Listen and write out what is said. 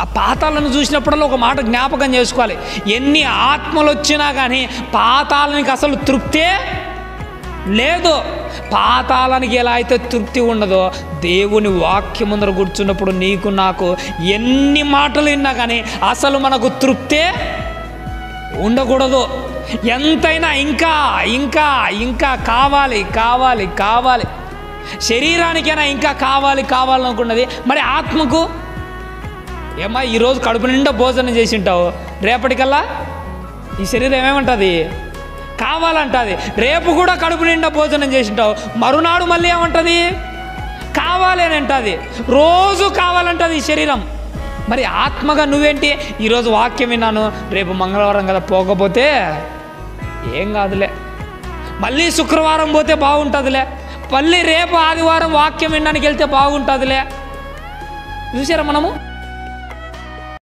ఆ పాతాలను చూసినప్పుడల్లా ఒక మాట జ్ఞాపకం చేసుకోవాలి, ఎన్ని ఆత్మలు వచ్చినా కానీ పాతాళానికి అసలు తృప్తే లేదు. పాతాళానికి ఎలా అయితే తృప్తి ఉండదో, దేవుని వాక్యం ముందర కూర్చున్నప్పుడు నీకు నాకు ఎన్ని మాటలు విన్నా కానీ అసలు మనకు తృప్తే ఉండకూడదు. ఎంతైనా ఇంకా ఇంకా ఇంకా కావాలి కావాలి కావాలి. శరీరానికైనా ఇంకా కావాలి కావాలనుకున్నది, మరి ఆత్మకు ఏమా ఈరోజు కడుపు నిండా భోజనం చేసి ఉంటావు, రేపటికల్లా ఈ శరీరం ఏమేమంటుంది, కావాలంటుంది. రేపు కూడా కడుపు నిండా భోజనం చేసి ఉంటావు, మరునాడు మళ్ళీ ఏమంటుంది, కావాలి అని అంటుంది. రోజు కావాలంటుంది ఈ శరీరం. మరి ఆత్మగా నువ్వేంటి, ఈరోజు వాక్యం విన్నాను, రేపు మంగళవారం కదా పోకపోతే ఏం కాదులే, మళ్ళీ శుక్రవారం పోతే బాగుంటుందిలే, మళ్ళీ రేపు ఆదివారం వాక్యం వినడానికి వెళ్తే బాగుంటుందిలే. చూసారా మనము